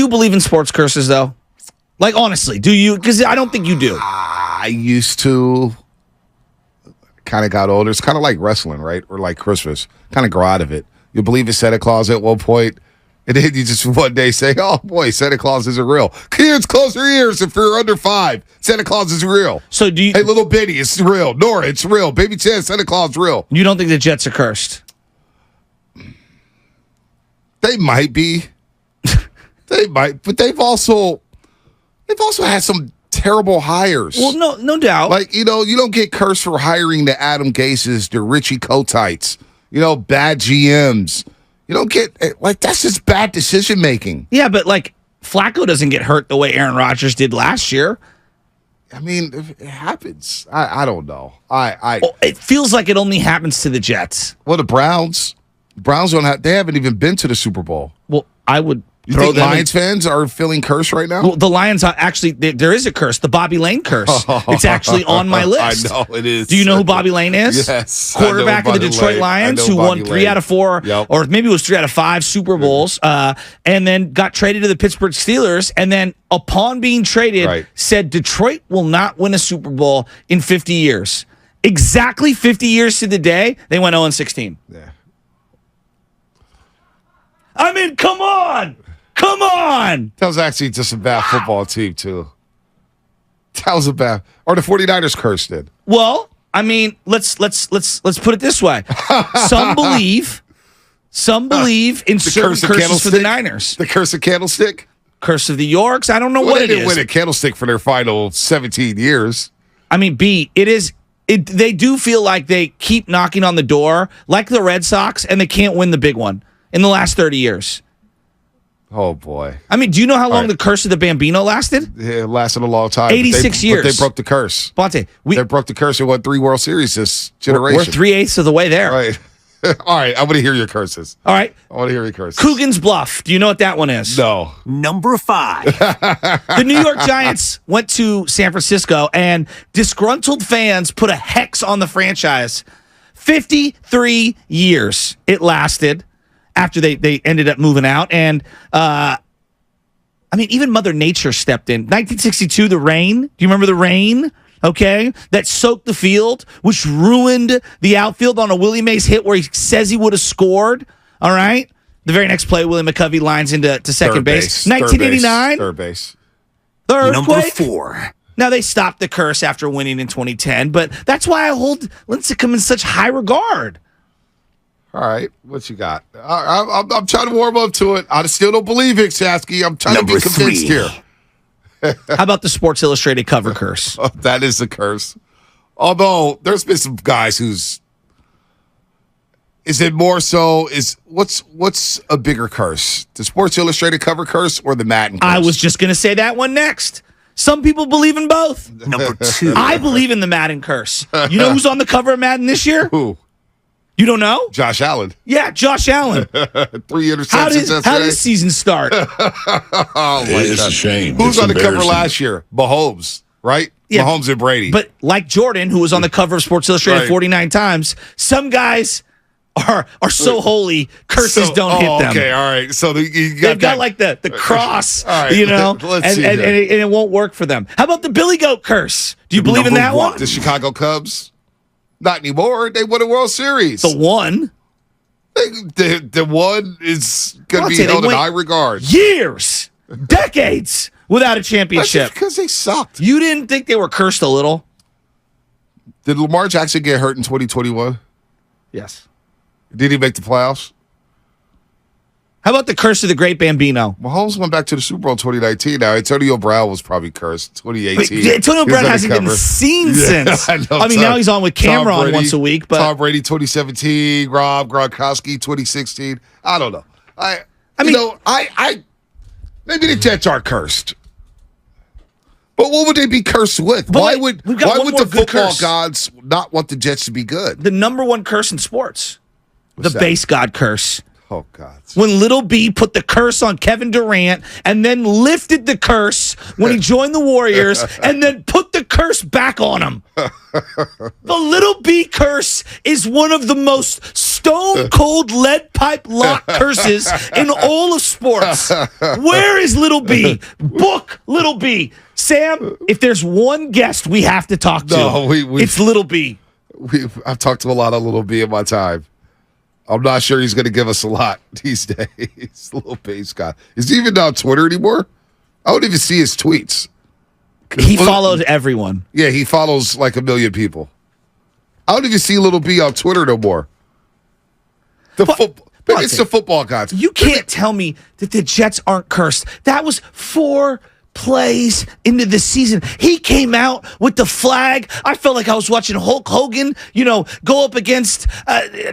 Do you believe in sports curses, though? Like, honestly, do you? Because I don't think you do. I used to. Kind of got older. It's kind of like wrestling, right? Or like Christmas. Kind of grow out of it. You believe in Santa Claus at one point, and then you just one day say, oh boy, Santa Claus isn't real. Kids, close your ears if you're under 5. Santa Claus is real. So do you? Hey, little Benny, it's real. Nora, it's real. Baby Chan, Santa Claus is real. You don't think the Jets are cursed? They might be. They might, but they've also had some terrible hires. Well, no doubt. Like, you don't get cursed for hiring the Adam Gases, the Richie Kotites, bad GMs. You don't get, that's just bad decision making. Yeah, but like Flacco doesn't get hurt the way Aaron Rodgers did last year. I mean, it happens. I don't know. It feels like it only happens to the Jets. Well, the Browns they haven't even been to the Super Bowl. Well, I would. You think Lions fans are feeling cursed right now? Well, the Lions are actually, there is a curse, the Bobby Lane curse. It's actually on my list. I know it is. Do you know who Bobby Lane is? Yes. Quarterback of the Detroit Lions who won 3 out of 4, or maybe it was 3 out of 5 Super Bowls, and then got traded to the Pittsburgh Steelers, and then upon being traded, said Detroit will not win a Super Bowl in 50 years. Exactly 50 years to the day, they went 0-16. Yeah. I mean, come on! Come on! That was actually just a bad football team, too. That was a bad. Or the 49ers cursed it. Well, I mean, let's put it this way. Some believe in certain curses for the Niners. The curse of Candlestick? Curse of the Yorks? I don't know what it is. They didn't win a Candlestick for their final 17 years. I mean, they do feel like they keep knocking on the door, like the Red Sox, and they can't win the big one in the last 30 years. Oh, boy. I mean, do you know how long the curse of the Bambino lasted? Yeah, it lasted a long time. 86 years. But they broke the curse. Bonte, they broke the curse and won 3 World Series this generation. We're 3/8 of the way there. Right. All right, I'm going to hear your curses. All right. I want to hear your curses. Coogan's Bluff. Do you know what that one is? No. Number 5. The New York Giants went to San Francisco, and disgruntled fans put a hex on the franchise. 53 years it lasted after they ended up moving out. And, I mean, even Mother Nature stepped in. 1962, the rain. Do you remember the rain? Okay, that soaked the field, which ruined the outfield on a Willie Mays hit where he says he would have scored. All right. The very next play, Willie McCovey lines into second base. 1989. Third base. The earthquake. Number 4. Now, they stopped the curse after winning in 2010, but that's why I hold Lincecum in such high regard. All right, what you got? I'm trying to warm up to it. I still don't believe it, Shasky. I'm trying to be convinced here. How about the Sports Illustrated cover curse? That is a curse. Although there's been some guys who's. Is it more so? What's a bigger curse? The Sports Illustrated cover curse or the Madden curse? I was just going to say that one next. Some people believe in both. Number 2. I believe in the Madden curse. You know who's on the cover of Madden this year? Who? You don't know? Josh Allen. Yeah, Josh Allen. 3 interceptions. How did his season start? Oh, my It's God. a shame. Who's It's on the cover embarrassing. last year? Mahomes, right? Yeah, Mahomes and Brady. But like Jordan, who was on the cover of Sports Illustrated Right. 49 times, some guys are so holy, curses don't hit them. Okay, all right. So you They've got like the cross, All right, let's see and here. it won't work for them. How about the Billy Goat curse? Do you believe in Number that one? the Chicago Cubs. Not anymore. They won a World Series. The one. The one is going to be I'll say they held in went high regard. Years, decades without a That's championship. just because they sucked. You didn't think they were cursed a little? Did Lamar Jackson get hurt in 2021? Yes. Did he make the playoffs? How about the curse of the great Bambino? Mahomes went back to the Super Bowl in 2019. Now, Antonio Brown was probably cursed. 2018. But Antonio Brown He was hasn't been undercover. seen since. I know. I mean, now he's on with Tom Cameron Brady, once a week. But Tom Brady 2017, Rob Gronkowski 2016. I don't know. I mean- maybe the Jets are cursed. But what would they be cursed with? But Why wait, would we've got one the more good football curse. gods not want the Jets to be good? the number one curse in sports, What's the that? base god curse. Oh, God. When Little B put the curse on Kevin Durant and then lifted the curse when he joined the Warriors and then put the curse back on him. The Little B curse is one of the most stone cold lead pipe lock curses in all of sports. Where is Little B? Book Little B. Sam, if there's one guest we have to talk to, No, it's Little B. I've talked to a lot of Little B in my time. I'm not sure he's going to give us a lot these days. Little Base guy. Is he even on Twitter anymore? I don't even see his tweets. He follows everyone. Yeah, he follows like 1 million people. I don't even see Little B on Twitter no more. It's the football gods. You can't tell me that the Jets aren't cursed. That was 4 plays into the season. He came out with the flag. I felt like I was watching Hulk Hogan, go up against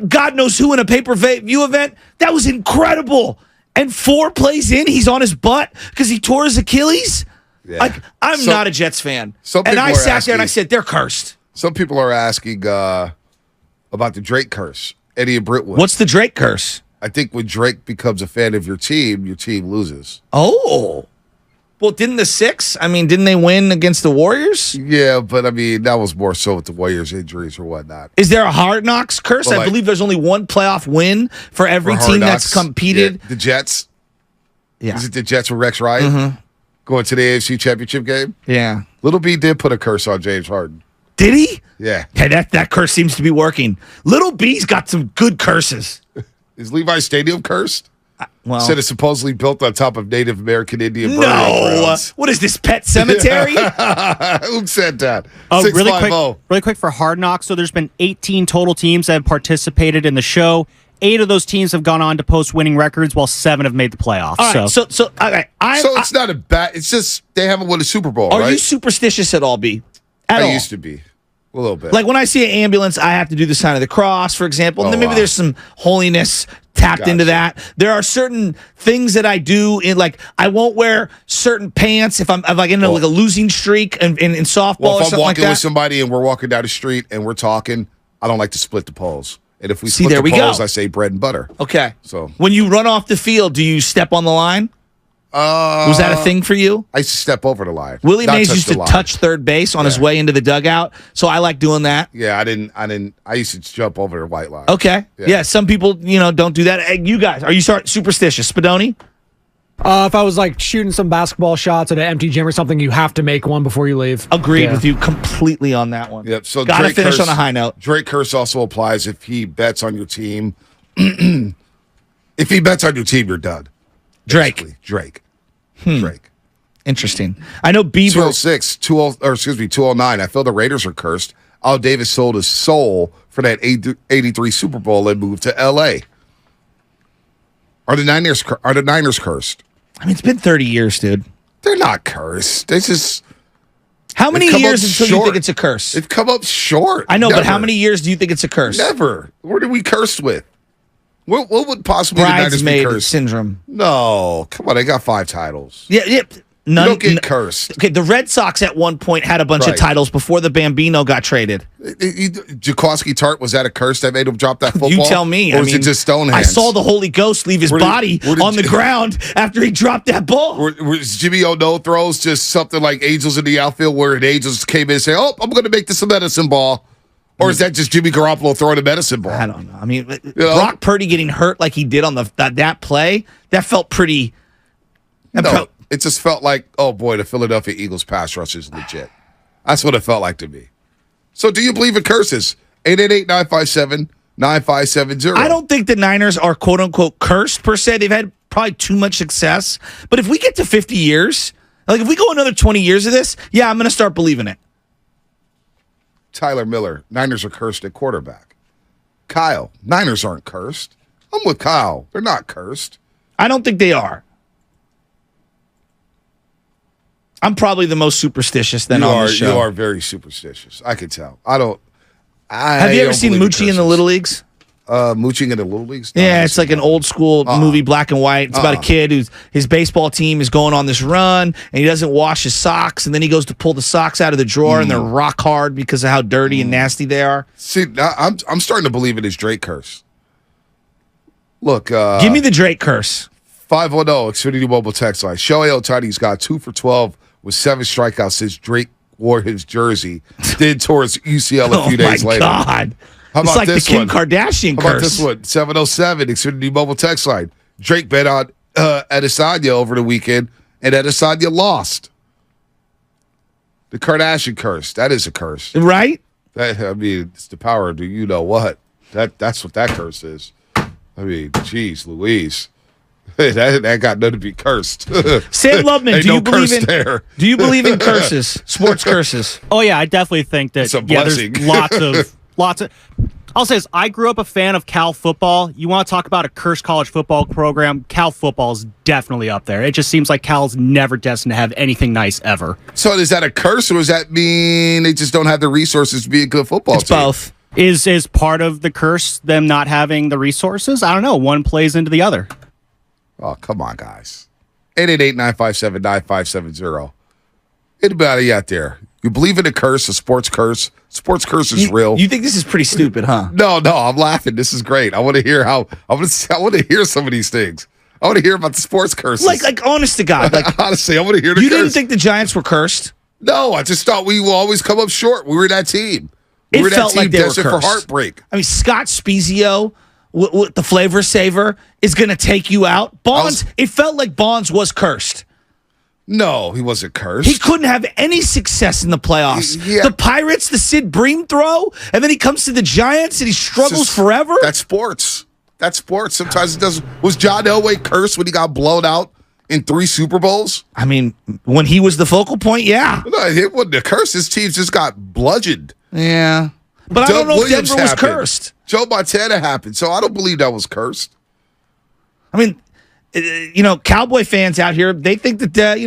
God knows who in a pay-per-view event. That was incredible. And 4 plays in, he's on his butt because he tore his Achilles. Yeah. I'm not a Jets fan. And I sat there and I said, they're cursed. Some people are asking about the Drake curse. Eddie and Brentwood. What's the Drake curse? I think when Drake becomes a fan of your team loses. Oh. Well, didn't they win against the Warriors? Yeah, but that was more so with the Warriors' injuries or whatnot. Is there a Hard Knocks curse? Well, I believe there's only one playoff win for every team that's competed. Yeah, the Jets. Yeah. Is it the Jets with Rex Ryan? Mm-hmm. Going to the AFC Championship game? Yeah. Little B did put a curse on James Harden. Did he? Yeah. Hey, that curse seems to be working. Little B's got some good curses. Is Levi Stadium cursed? Well, Said it's supposedly built on top of Native American Indian burial no. grounds. What is this, Pet Cemetery? Who said that? Really quick for Hard Knocks. So there's been 18 total teams that have participated in the show. 8 of those teams have gone on to post winning records, while 7 have made the playoffs. All right, so okay, So it's not a bad. It's just they haven't won a Super Bowl. Are right? you superstitious at all, B? At all? I used to be a little bit. Like when I see an ambulance, I have to do the sign of the cross, for example. And then maybe wow. there's some holiness tapped into that. There are certain things that I do like I won't wear certain pants if I'm like in like a losing streak in softball well, or if I'm something like walking that. with somebody and we're walking down the street and we're talking, I don't like to split the poles. And if we See, split there the we poles, go. I say bread and butter. Okay. So when you run off the field, do you step on the line? Was that a thing for you? I used to step over the line. Willie not Mays touch used the to line. touch third base on his way into the dugout, so I like doing that. Yeah, I didn't. I used to jump over the white line. Okay. Yeah. Yeah, some people, don't do that. Hey, you guys, are you superstitious? Spadoni? If I was like shooting some basketball shots at an empty gym or something, you have to make one before you leave. Agreed Yeah. with you completely on that one. Yep. So gotta Drake finish curse, on a high note. Drake curse also applies if he bets on your team. If he bets on your team, you're done. Drake. Basically. Drake. Interesting. I know Bieber. 206, 209. I feel the Raiders are cursed. Al Davis sold his soul for that 83 Super Bowl and moved to L.A. Are the Niners cursed? I mean, it's been 30 years, dude. They're not cursed. They just How many come years up until you short. think it's a curse? they've come up short. I know, but how Never. many years do you think it's a curse? Never. What are we cursed with? What would possibly the Niners be Bridesmaid cursed? syndrome. No, come on. They got 5 titles. Yeah. You don't get cursed. Okay, the Red Sox at one point had a bunch of Right. titles before the Bambino got traded. Jaquowski Tart, was that a curse that made him drop that football? You tell me. Or was it just stone hands? I saw the Holy Ghost leave his Where did- body where did on the you- ground after he dropped that ball. Was Jimmy O'No throws just something like Angels in the outfield where the Angels came in and say, oh, I'm going to make this a medicine ball? Or is that just Jimmy Garoppolo throwing a medicine ball? I don't know. I mean, know? Brock Purdy getting hurt like he did on that play, that felt pretty. No, it just felt like, oh boy, the Philadelphia Eagles pass rush is legit. That's what it felt like to me. So do you believe in curses? 888-957-9570. I don't think the Niners are quote unquote cursed per se. They've had probably too much success. But if we get to 50 years, like if we go another 20 years of this, yeah, I'm going to start believing it. Tyler Miller, Niners are cursed at quarterback. Kyle, Niners aren't cursed. I'm with Kyle. They're not cursed. I don't think they are. I'm probably the most superstitious then on the show. You are very superstitious. I can tell. Have Have you ever seen Moochie in the Little Leagues? Mooching in the Little Leagues? No, Yeah, it's like an old school movie, black and white. It's about a kid who's his baseball team is going on this run, and he doesn't wash his socks, and then he goes to pull the socks out of the drawer, and they're rock hard because of how dirty and nasty they are. See, now I'm starting to believe in his Drake curse. Look, Give me the Drake curse. 510 Xfinity Mobile text line. Shohei Ohtani's got 2 for 12 with 7 strikeouts since Drake wore his jersey. Did towards UCL a few days my later. God. How It's about like the this Kim one? Kardashian How about curse. this one? 707, Xfinity Mobile text line. Drake bet on Adesanya over the weekend, and Adesanya lost. The Kardashian curse. That is a curse. Right? I mean, it's the power of you know what. That's what that curse is. I mean, geez, Louise. that got nothing to be cursed. Sam Lubman, Ain't do you no believe curse in there. Do you believe in curses? Sports curses. Oh yeah, I definitely think that. It's a Yeah, blessing. there's lots of. I'll say this: I grew up a fan of Cal football. You want to talk about a cursed college football program? Cal football is definitely up there. It just seems like Cal's never destined to have anything nice ever. So is that a curse, or does that mean they just don't have the resources to be a good football It's team? both. Is part of the curse them not having the resources? I don't know. One plays into the other. Oh, come on, guys. 888-957-9570. Anybody out there? You believe in a curse, a sports curse? Sports curse is real. You think this is pretty stupid, huh? No, I'm laughing. This is great. I want to hear I want to hear some of these things. I want to hear about the sports curses. Like honest to God, like Honestly, I want to hear the you curse. didn't think the Giants were cursed? No, I just thought we will always come up short. We were that team. We It were that felt team like they were destined for cursed. heartbreak. I mean, Scott Spezio with the flavor saver is going to take you out. Bonds, it felt like Bonds was cursed. No, he wasn't cursed. He couldn't have any success in the playoffs. Yeah. The Pirates, the Sid Bream throw, and then he comes to the Giants and he struggles forever. That's sports. That's sports. Sometimes it doesn't. Was John Elway cursed when he got blown out in 3 Super Bowls? I mean, when he was the focal point, yeah. No, it wasn't a curse. His team just got bludgeoned. Yeah. But I Doug don't know Williams if Denver was happened. cursed. Joe Montana happened, so I don't believe that was cursed. I mean, Cowboy fans out here, they think that,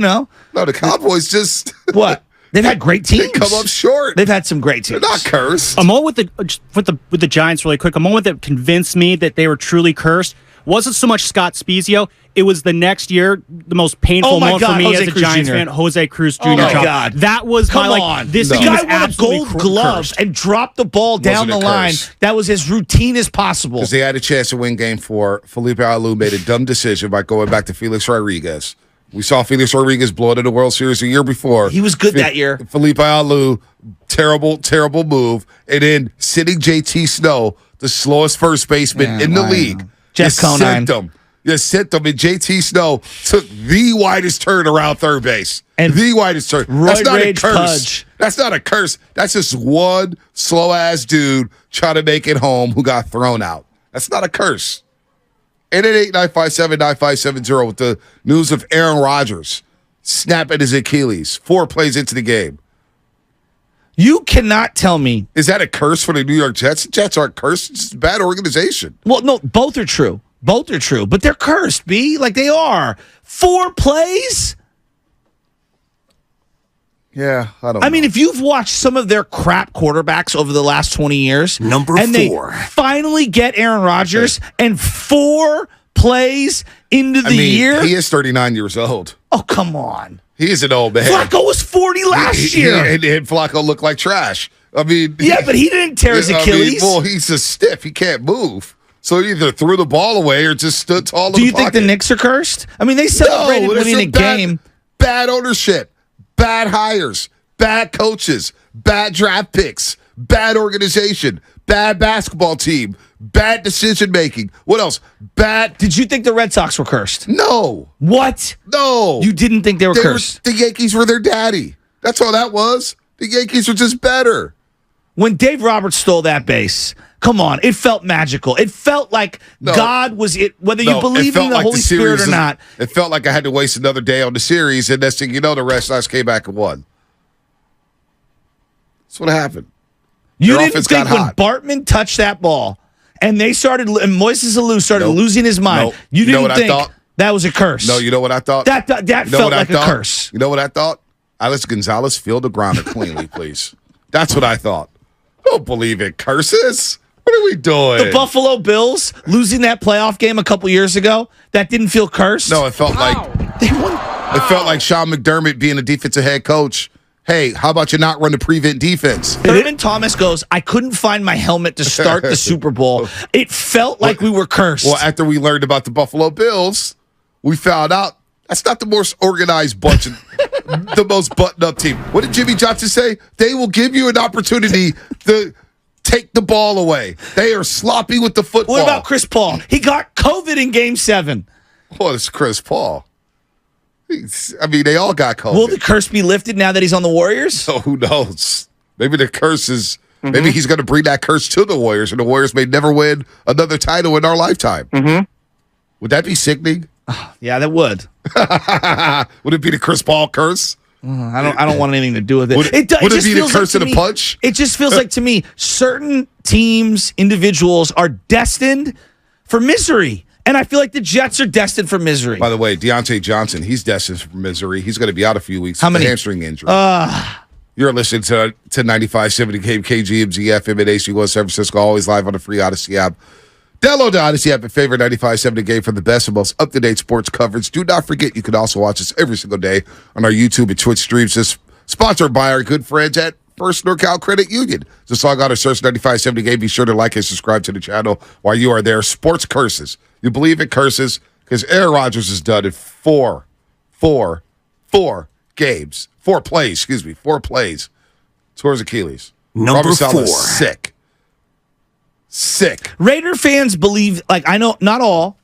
No, the Cowboys just what? They've had great teams. they come up short. They've had some great teams. They're not cursed. A moment with the Giants really quick. A moment that convinced me that they were truly cursed wasn't so much Scott Spezio. It was the next year, the most painful Oh my moment God, for me Jose as a Cruz Giants Jr. fan. Jose Cruz Jr. Oh my drop. God. That was Come my on. This The team guy was won a absolutely gold glove cursed. and dropped the ball down Wasn't the a line. curse. That was as routine as possible. Because they had a chance to win game 4. Felipe Alou made a dumb decision by going back to Felix Rodriguez. We saw Felix Rodriguez blow it in the World Series the year before. He was good that year. Felipe Alou, terrible move. And then sitting JT Snow, the slowest first baseman in the league. Jeff Conine. You sent them, and JT Snow took the widest turn around third base. And the widest turn. Roid That's not Rage a curse. Pudge. That's not a curse. That's just one slow-ass dude trying to make it home who got thrown out. That's not a curse. 888-957-9570 with the news of Aaron Rodgers snapping his Achilles 4 plays into the game. You cannot tell me. Is that a curse for the New York Jets? The Jets aren't cursed. It's just a bad organization. Well, no, both are true. Both are true, but they're cursed, B. Like they are. 4 plays? Yeah, I don't know. I mean, if you've watched some of their crap quarterbacks over the last 20 years, and they finally get Aaron Rodgers and 4 plays into the year. he is 39 years old. Oh, come on. He is an old man. Flacco was 40 last year. And Flacco looked like trash. I mean, Yeah, but he didn't tear his Achilles. well, he's just stiff. He can't move. So he either threw the ball away or just stood tall in Do the you think the pocket. Knicks are cursed? I mean, they celebrated there's winning a some bad- game. Bad ownership, bad hires, bad coaches, bad draft picks, bad organization, bad basketball team, bad decision making. What else? Bad. Did you think the Red Sox were cursed? No, What? no. You didn't think they were cursed? The Yankees were their daddy. That's all that was. The Yankees were just better. When Dave Roberts stole that base, come on, it felt magical. It felt like No. God was it, whether No, you it believe felt in the like Holy Spirit series or not. It felt like I had to waste another day on the series, and next thing you know, the Red Sox came back and won. That's what happened. You Their didn't offense think got when hot. Bartman touched that ball and they started, and Moises Alou started Nope. losing his mind. Nope. You You know didn't what I think thought? that was a curse. No, you know what I thought? That You know felt what I like a thought? curse. You know what I thought? Alex Gonzalez, field the grounder cleanly, please. That's what I thought. Don't believe it. Curses? What are we doing? The Buffalo Bills losing that playoff game a couple years ago, that didn't feel cursed. No, it felt like They won. it felt like Sean McDermott being a defensive head coach. Hey, how about you not run the prevent defense? Thurman Thomas goes, I couldn't find my helmet to start the Super Bowl. It felt like we were cursed. Well, after we learned about the Buffalo Bills, we found out that's not the most organized bunch, the most buttoned-up team. What did Jimmy Johnson say? They will give you an opportunity to take the ball away. They are sloppy with the football. What about Chris Paul? He got COVID in Game 7. Well, it's Chris Paul. They all got COVID. Will the curse be lifted now that he's on the Warriors? So who knows? Maybe the curse is. Maybe he's going to bring that curse to the Warriors, and the Warriors may never win another title in our lifetime. Would that be sickening? Yeah, that would. Would it be the Chris Paul curse? I don't want anything to do with it. Would it just be the feels curse to of the me- punch? It just feels like to me, certain teams, individuals are destined for misery. And I feel like the Jets are destined for misery. By the way, Deontay Johnson, he's destined for misery. He's going to be out a few weeks How with many? a hamstring injury. You're listening to 95.7 Game KGMZ FM at AC1 San Francisco, always live on the free Odyssey app. Download the Odyssey app and favorite 95.7 Game for the best and most up-to-date sports coverage. Do not forget, you can also watch us every single day on our YouTube and Twitch streams. This sponsored by our good friends at First NorCal Credit Union. Just log on to search 95.7 Game. Be sure to like and subscribe to the channel while you are there. Sports curses. You believe in curses because Aaron Rodgers is done in four games. 4 plays. Towards Achilles. Number Robert Saleh's 4. Sick. Raider fans believe, like I know, not all,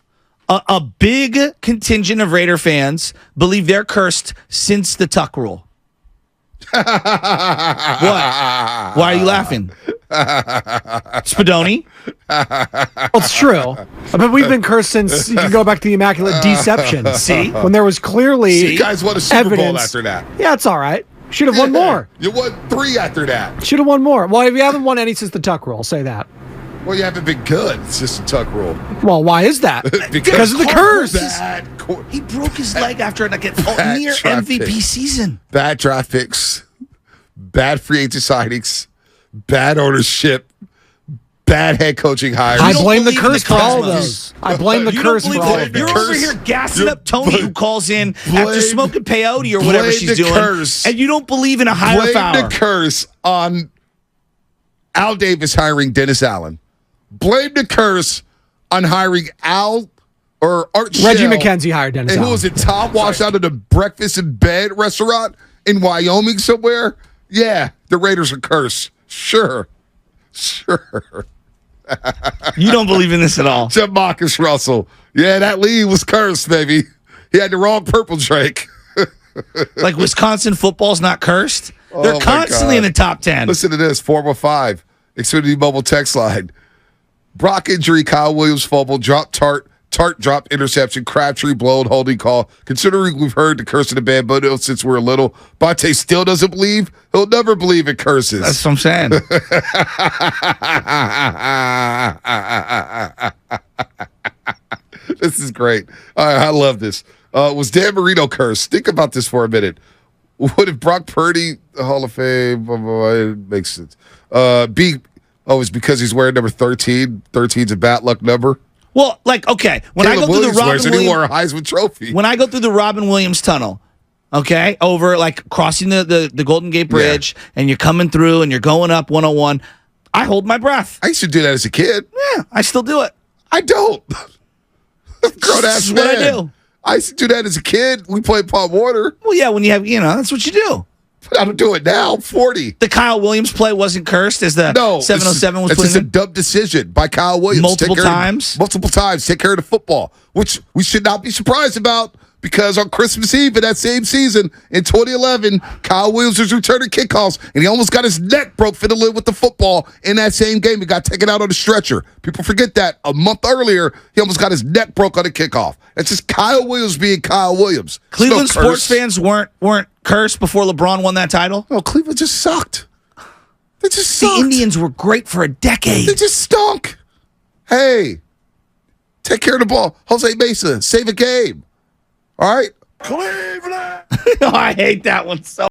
a big contingent of Raider fans believe they're cursed since the Tuck rule. What? Why are you laughing? Spadoni? Well, it's true. But we've been cursed since you can go back to the Immaculate Deception. See? When there was clearly You guys won a Super Bowl evidence. after that. Yeah, it's all right. Should have won more. You won 3 after that. Should have won more. Well, we haven't won any since the Tuck rule. I'll say that. Well, you haven't been good. It's just a Tuck rule. Well, why is that? Because of the curse. He broke his leg after like a Bad near traffic. MVP season. Bad draft picks, bad free agent signings, bad ownership, bad head coaching hires. I don't blame the believe in curse the for all of cosmos. those. I blame the You curse don't for believe all that? of them. You're curse. over here gassing You're up Tony, who calls in after blame- smoking peyote or whatever blame she's the doing, curse. and you don't believe in a higher Blame power. the curse on Al Davis hiring Dennis Allen. Blame the curse on hiring Al or Art Reggie Shell. McKenzie hired Dennis And who Allen. was it? Tom Wash out of the breakfast in bed restaurant in Wyoming somewhere? Yeah, the Raiders are cursed. Sure. You don't believe in this at all. Jeff Marcus Russell. Yeah, that lead was cursed, baby. He had the wrong purple drink. Like Wisconsin football's not cursed. Oh, They're my constantly God. in the top 10. Listen to this, 415, Xfinity Mobile text line. Brock injury, Kyle Williams fumble, Tart dropped interception, Crabtree blown holding call. Considering we've heard the curse of the bamboo since we were little, Bonte still doesn't believe. He'll never believe in curses. That's what I'm saying. This is great. I love this. Was Dan Marino cursed? Think about this for a minute. What if Brock Purdy, the Hall of Fame, blah, blah, blah, it makes sense. It's because he's wearing number 13. 13's a bad luck number. Well, like, okay, when I Caleb go through Williams the wears Robin it. He Williams, wore a Heisman Trophy. when I go through the Robin Williams tunnel, okay, over like crossing the Golden Gate Bridge, and you're coming through and you're going up 101, I hold my breath. I used to do that as a kid. Yeah, I still do it. I don't. Grown ass This is what I man. do. I used to do that as a kid. We played Palm Water. Well, yeah, when you have, that's what you do. But I don't do it now. I'm 40. The Kyle Williams play wasn't cursed as the No, 707 was it's put just a in. dumb decision by Kyle Williams. Multiple Take care of- times? Multiple times. Take care of the football, which we should not be surprised about because on Christmas Eve in that same season in 2011, Kyle Williams was returning kickoffs and he almost got his neck broke fiddling with the football in that same game. He got taken out on the stretcher. People forget that a month earlier, he almost got his neck broke on a kickoff. It's just Kyle Williams being Kyle Williams. It's no Cleveland sports curse. fans weren't cursed before LeBron won that title. No, Cleveland just sucked. They just The sucked. Indians were great for a decade. They just stunk. Hey, take care of the ball. Jose Mesa, save a game. All right? Cleveland! I hate that one so